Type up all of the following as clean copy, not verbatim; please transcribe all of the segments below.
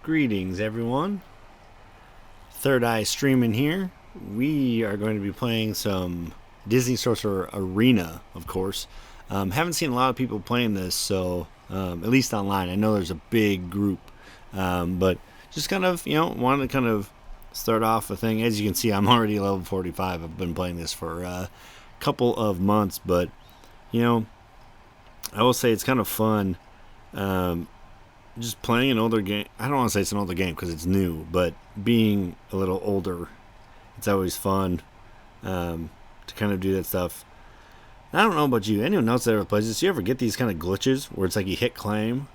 Greetings, everyone. Third Eye streaming here. We are going to be playing some Disney Sorcerer Arena, of course. Haven't seen a lot of people playing this, so at least online. I know there's a big group, but just kind of, wanted to kind of start off a thing. As you can see, I'm already level 45. I've been playing this for a couple of months, but you know, I will say it's kind of fun. Um, just playing an older game. I don't want to say it's an older game because it's new, but being a little older, it's always fun to kind of do that stuff. I don't know about you. Anyone else that ever plays this, you ever get these kind of glitches where it's like you hit claim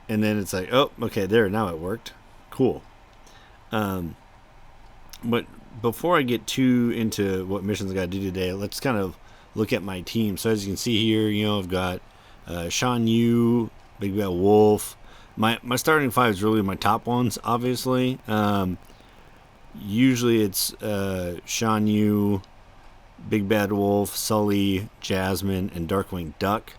and then it's like, oh, okay, there, now it worked. Cool. Um, but before I get too into what missions I got to do today, let's kind of look at my team. So as you can see here, I've got Sean Yu, Big Bad Wolf. My starting five is really my top ones, obviously. Usually it's Sean Yu, Big Bad Wolf, Sully, Jasmine, and Darkwing Duck.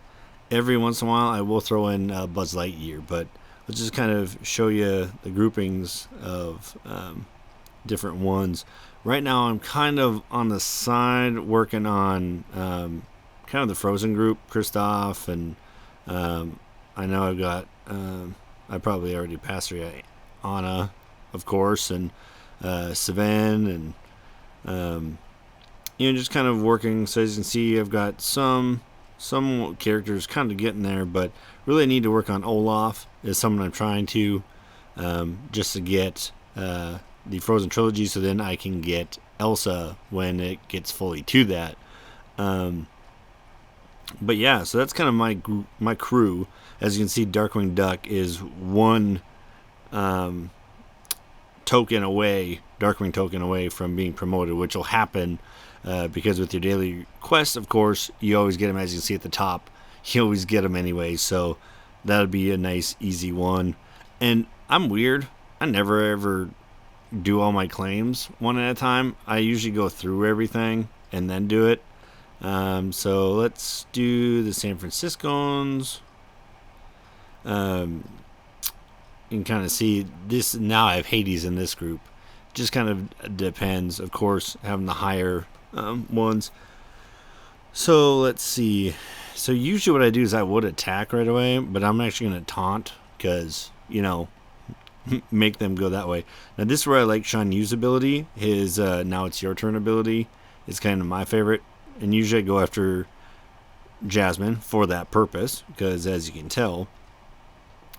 Every once in a while, I will throw in Buzz Lightyear, but let's just kind of show you the groupings of different ones. Right now, I'm kind of on the side working on kind of the Frozen group, Kristoff, and I know I've got. I probably already passed her, Anna, of course, and Savan, and just kind of working. So as you can see, I've got some characters kind of getting there, but really need to work on Olaf. Is someone I'm trying to just to get the Frozen trilogy, so then I can get Elsa when it gets fully to that. But yeah, so that's kind of my crew. As you can see, Darkwing Duck is one Darkwing token away from being promoted, which will happen because with your daily quests, of course, you always get them. As you can see at the top, you always get them anyway, so that'll be a nice, easy one. And I'm weird. I never ever do all my claims one at a time. I usually go through everything and then do it. So let's do the San Franciscans. You can kind of see this now. I have Hades in this group. Just kind of depends, of course, having the higher ones. So let's see. So usually what I do is I would attack right away, but I'm actually going to taunt because, make them go that way. Now this is where I like Sean Yu's ability. His now it's your turn ability is kind of my favorite. And usually I go after Jasmine for that purpose, because as you can tell.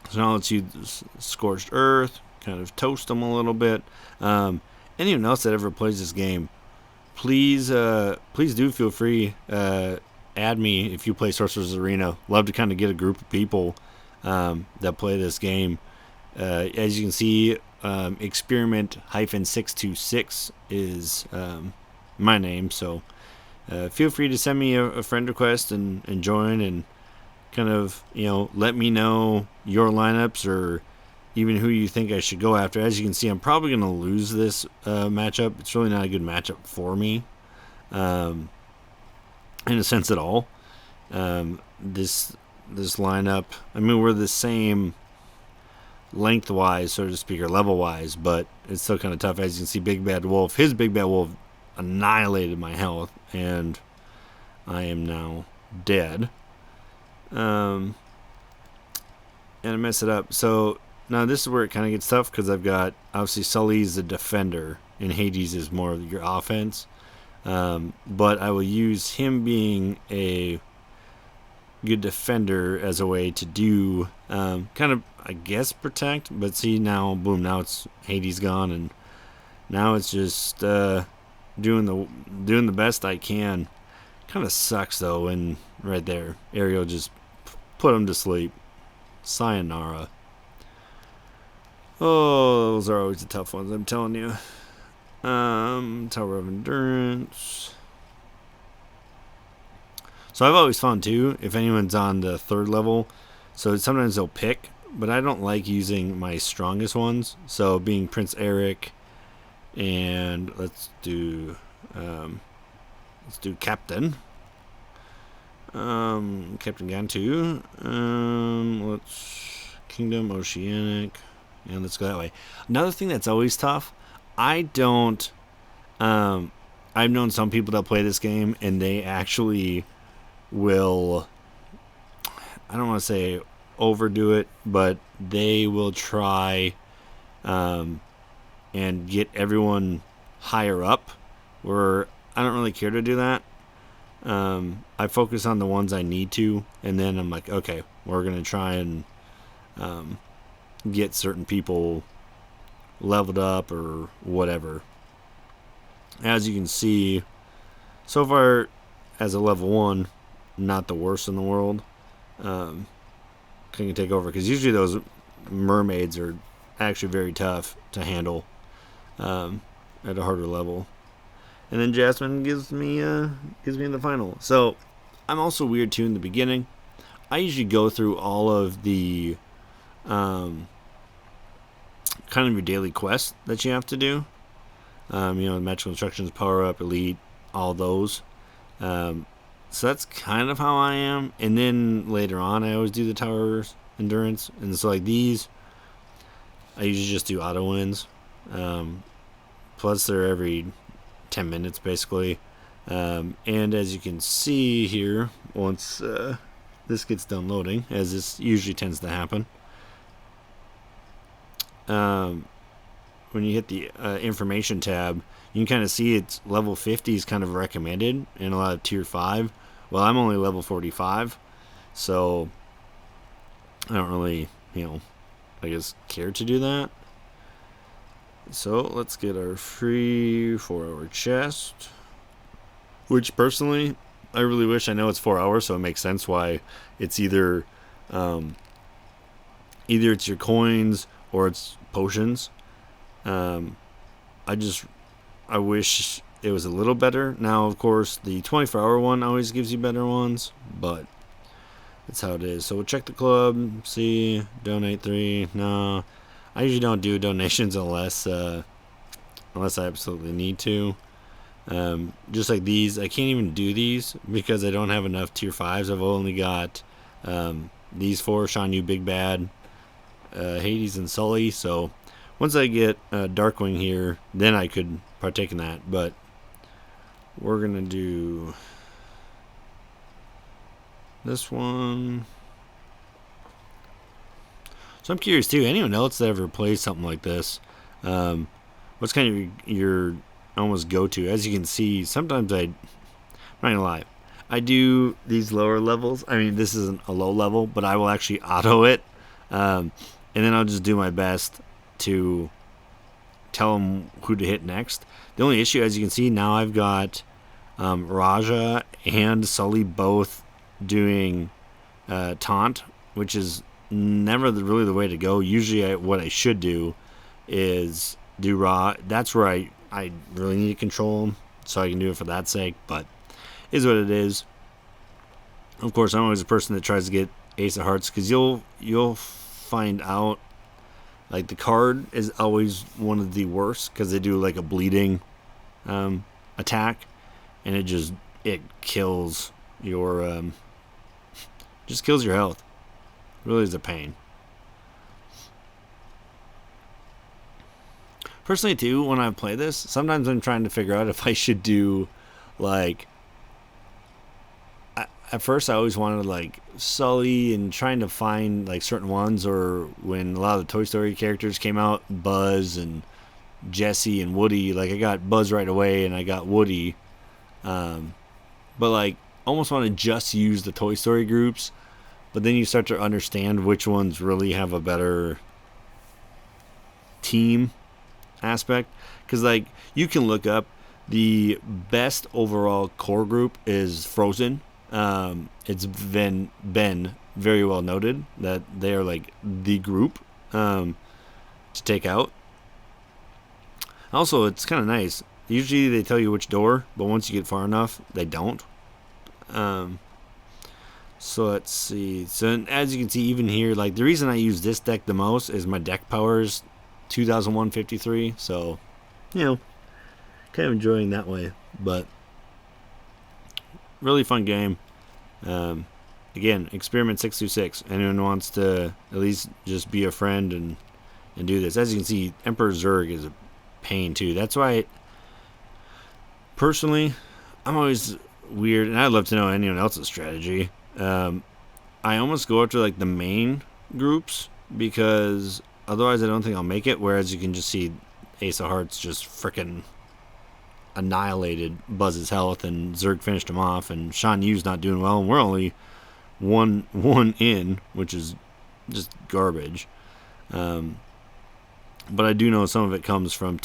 So now let's use Scorched Earth, kind of toast them a little bit. Anyone else that ever plays this game, please do feel free. Add me if you play Sorcerer's Arena. Love to kind of get a group of people that play this game. As you can see, experiment-626 is my name, so feel free to send me a friend request and join and kind of, let me know your lineups or even who you think I should go after. As you can see, I'm probably going to lose this matchup. It's really not a good matchup for me in a sense at all. This lineup, I mean, we're the same lengthwise, so to speak, or level-wise, but it's still kind of tough. As you can see, Big Bad Wolf, his Big Bad Wolf annihilated my health, and I am now dead. And I mess it up. So now this is where it kind of gets tough, because I've got, obviously, Sully's the defender, and Hades is more of your offense. But I will use him being a good defender as a way to do kind of, I guess, protect. But see, now, boom, now it's Hades gone, and now it's just doing the best I can. Kind of sucks though, and right there, Ariel just put him to sleep. Sayonara. Oh, those are always the tough ones, I'm telling you. Tower of Endurance. So I've always found too, if anyone's on the third level, so sometimes they'll pick, but I don't like using my strongest ones. So being Prince Eric, and let's do Captain. Captain Gantu. Let's Kingdom Oceanic. And let's go that way. Another thing that's always tough, I don't. I've known some people that play this game and they actually will. I don't want to say overdo it, but they will try and get everyone higher up. Where I don't really care to do that. I focus on the ones I need to, and then I'm like, okay, we're gonna try and get certain people leveled up or whatever. As you can see, so far as a level 1, not the worst in the world. Can take over because usually those mermaids are actually very tough to handle at a harder level. And then Jasmine gives me the final. So I'm also weird too in the beginning. I usually go through all of the kind of your daily quests that you have to do. Magical instructions, power up, elite, all those. So that's kind of how I am. And then later on, I always do the tower's endurance. And so like these, I usually just do auto wins. Plus they're every 10 minutes basically. And as you can see here, once this gets done loading, as this usually tends to happen, when you hit the information tab, you can kind of see it's level 50 is kind of recommended in a lot of tier 5. Well, I'm only level 45, so I don't really, I guess care to do that. So let's get our free 4-hour chest, which personally, I really wish. I know it's 4 hours, so it makes sense why it's either it's your coins or it's potions. I wish it was a little better. Now, of course, the 24-hour one always gives you better ones, but that's how it is. So we'll check the club, see, donate 3. No, I usually don't do donations unless I absolutely need to. Just like these, I can't even do these because I don't have enough tier 5s. I've only got these 4, Shan Yu, Big Bad, Hades, and Sully. So once I get Darkwing here, then I could partake in that. But we're going to do this one. So I'm curious too, anyone else that ever plays something like this, what's kind of your almost go-to? As you can see, sometimes I'm not going to lie, I do these lower levels. I mean, this isn't a low level, but I will actually auto it. And then I'll just do my best to tell them who to hit next. The only issue, as you can see, now I've got Raja and Sully both doing taunt, which is never really the way to go. Usually what I should do is do raw. That's where I really need to control them, so I can do it for that sake, but it is what it is. Of course, I'm always a person that tries to get Ace of Hearts, because you'll find out, like, the card is always one of the worst, because they do like a bleeding attack, and it kills your just kills your health. Really is a pain. Personally, too, when I play this, sometimes I'm trying to figure out if I should do, like, at first I always wanted, like, Sully and trying to find, like, certain ones, or when a lot of the Toy Story characters came out, Buzz and Jesse and Woody, like, I got Buzz right away and I got Woody, but, like, almost want to just use the Toy Story groups, but then you start to understand which ones really have a better team aspect, because, like, you can look up the best overall core group is Frozen. It's been very well noted that they are, like, the group to take out. Also, it's kind of nice. Usually they tell you which door, but once you get far enough, they don't. So let's see. So as you can see, even here, like, the reason I use this deck the most is my deck power is 2001-53. So, kind of enjoying that way. But really fun game. Again, Experiment 626. Anyone wants to at least just be a friend and and do this. As you can see, Emperor Zurg is a pain too. That's why, personally, I'm always weird, and I'd love to know anyone else's strategy. I almost go after like the main groups because otherwise I don't think I'll make it. Whereas you can just see Ace of Hearts just freaking annihilated Buzz's health, and Zerg finished him off, and Shan Yu's not doing well, and we're only one in, which is just garbage. But I do know some of it comes from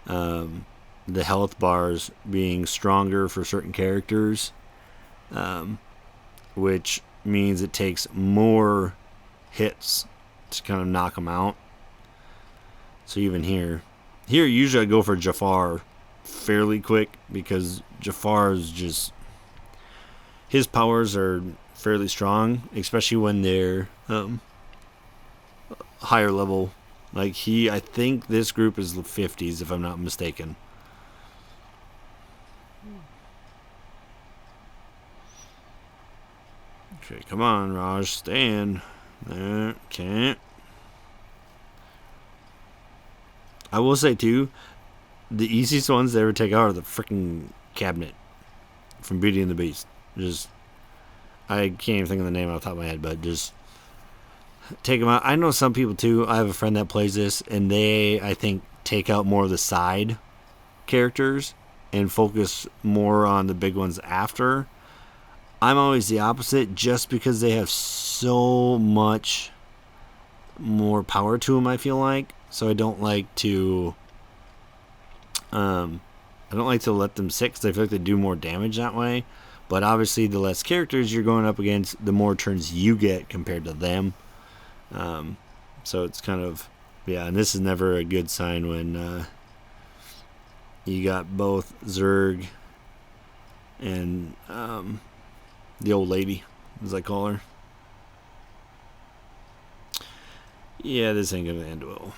the health bars being stronger for certain characters, which means it takes more hits to kind of knock them out. So even here usually I go for Jafar fairly quick because Jafar's just, his powers are fairly strong, especially when they're higher level. Like I think this group is the 50s if I'm not mistaken. Okay, come on, Raj, stand. There, can't. I will say too, the easiest ones to ever take out are the freaking cabinet from Beauty and the Beast. Just, I can't even think of the name off the top of my head, but just take them out. I know some people too. I have a friend that plays this, and they, I think, take out more of the side characters and focus more on the big ones after. I'm always the opposite, just because they have so much more power to them, I feel like. So I don't like to let them sit because I feel like they do more damage that way. But obviously, the less characters you're going up against, the more turns you get compared to them. So it's kind of, yeah, and this is never a good sign when you got both Zerg and the old lady, as I call her. Yeah, this ain't gonna end well.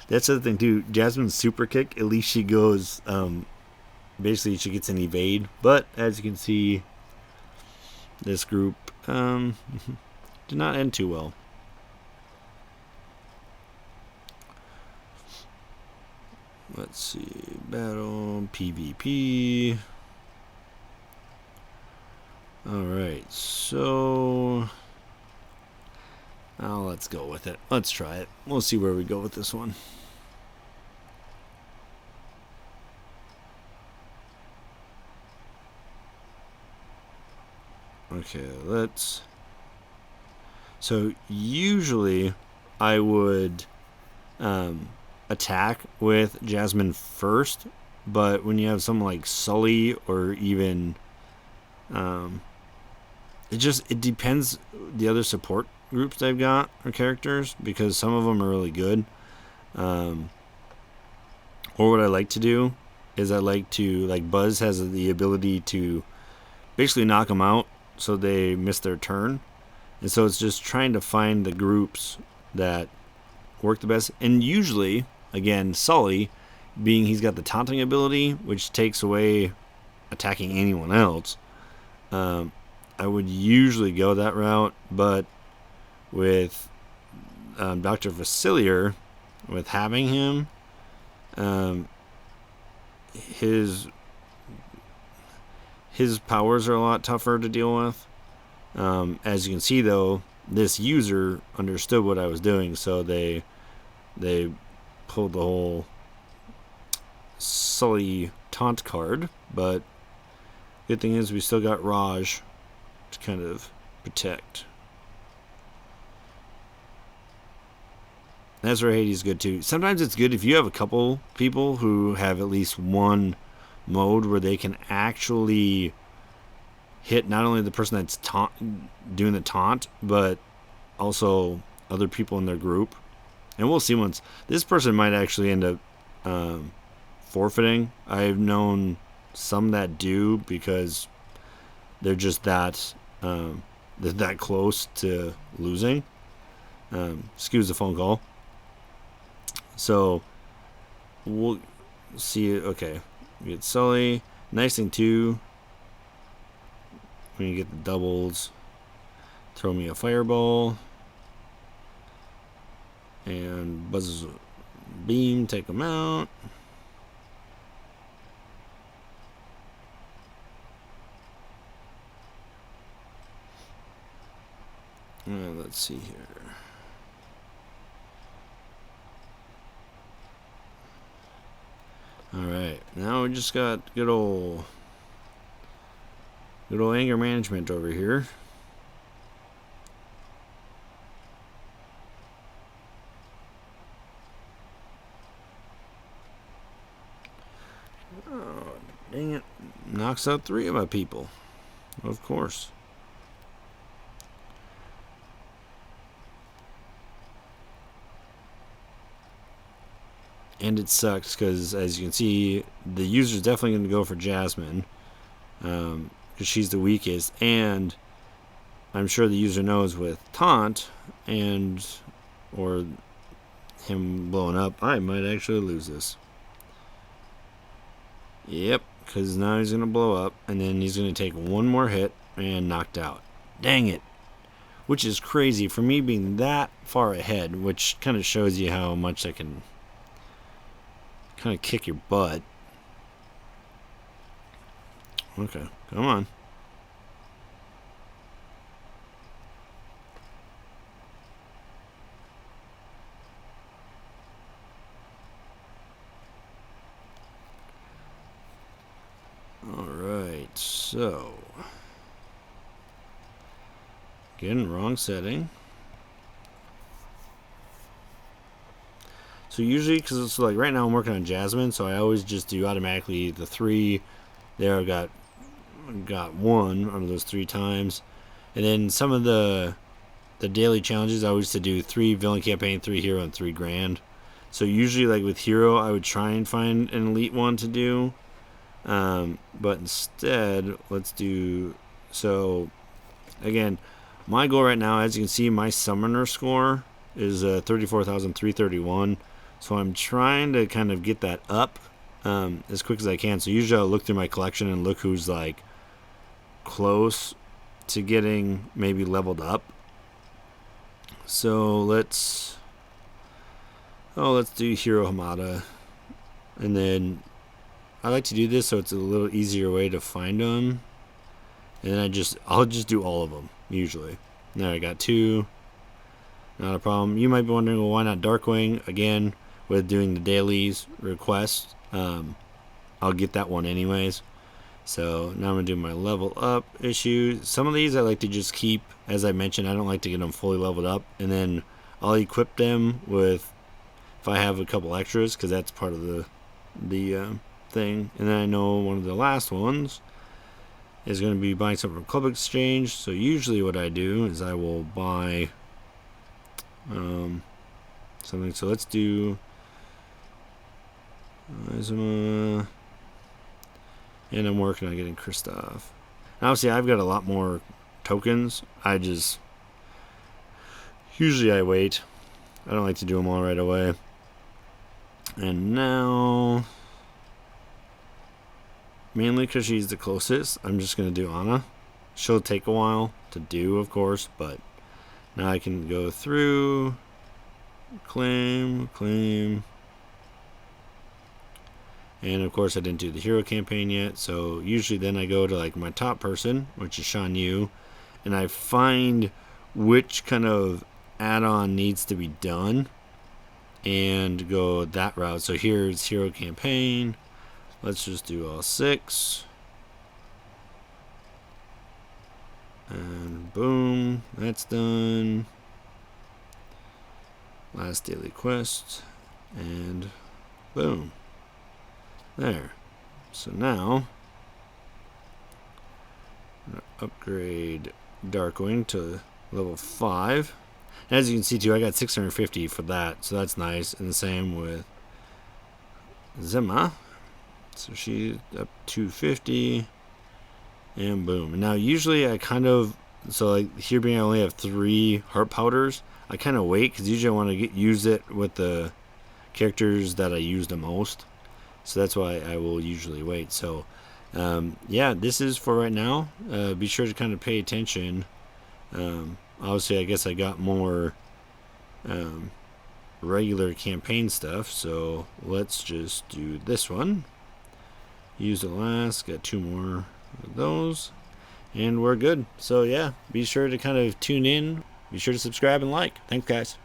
That's the other thing too. Jasmine's super kick, at least she goes, basically she gets an evade. But as you can see, this group did not end too well. Let's see, battle, PvP. Alright, so let's go with it. Let's try it. We'll see where we go with this one. Okay, so usually I would attack with Jasmine first, but when you have someone like Sully or even it depends the other support groups they've got or characters, because some of them are really good. Or what I like to do is like Buzz has the ability to basically knock them out so they miss their turn. And so it's just trying to find the groups that work the best. And usually, again, Sully, being he's got the taunting ability, which takes away attacking anyone else, I would usually go that route. But with Dr. Facilier, with having him, his powers are a lot tougher to deal with. As you can see, though, this user understood what I was doing, so they pulled the whole Sully taunt card. But good thing is we still got Raj to kind of protect. Ezra Hades is good too. Sometimes it's good if you have a couple people who have at least one mode where they can actually hit not only the person that's doing the taunt, but also other people in their group. And we'll see once. This person might actually end up forfeiting. I've known some that do, because they're just that close to losing. Excuse the phone call. So we'll see. Okay, we get Sully. Nice thing too gonna get the doubles. Throw me a fireball. And buzz beam, take them out. Let's see here. Alright, now we just got good old anger management over here. Oh, dang it. Knocks out 3 of my people. Of course. And it sucks because, as you can see, the user's definitely going to go for Jasmine because she's the weakest. And I'm sure the user knows with Taunt and or him blowing up, I might actually lose this. Yep, because now he's going to blow up, and then he's going to take one more hit and knocked out. Dang it. Which is crazy for me being that far ahead, which kind of shows you how much I can kind of kick your butt. Okay, come on. Alright, so again, wrong setting. So usually, because it's like right now I'm working on Jasmine, so I always just do automatically the 3. There I got 1 out of those 3 times. And then some of the daily challenges I always to do 3 villain campaign, 3 hero, and 3 grand. So usually like with hero I would try and find an elite one to do. But instead let's do, so again, my goal right now, as you can see, my summoner score is 34,331. So I'm trying to kind of get that up as quick as I can. So usually I'll look through my collection and look who's like close to getting maybe leveled up. So let's do Hero Hamada. And then I like to do this so it's a little easier way to find them. And then I'll just do all of them usually. There, I got 2. Not a problem. You might be wondering, well, why not Darkwing? Again, with doing the dailies request, I'll get that one anyways. So now I'm going to do my level up issue. Some of these I like to just keep, as I mentioned, I don't like to get them fully leveled up. And then I'll equip them with, if I have a couple extras, because that's part of the thing. And then I know one of the last ones is going to be buying something from Club Exchange. So usually what I do is I will buy something. So let's do and I'm working on getting Kristoff. Now, obviously I've got a lot more tokens. Usually I wait. I don't like to do them all right away. And now, mainly because she's the closest, I'm just going to do Anna. She'll take a while to do, of course, but now I can go through, claim, and of course I didn't do the hero campaign yet, so usually then I go to like my top person, which is Shan Yu, and I find which kind of add-on needs to be done and go that route. So here's hero campaign. Let's just do all 6. And boom, that's done. Last daily quest. And boom. There. So now, I'm going to upgrade Darkwing to level 5. And as you can see too, I got 650 for that, so that's nice. And the same with Zema. So she's up 250. And boom. And now usually I kind of, so like here being I only have 3 heart powders, I kind of wait because usually I want to use it with the characters that I use the most. So that's why I will usually wait. So Yeah, this is for right now. Be sure to kind of pay attention. Obviously, I guess I got more um, regular campaign stuff, so let's just do this one. Use the last, got 2 more of those, and we're good. So yeah, be sure to kind of tune in. Be sure to subscribe and like. Thanks, guys.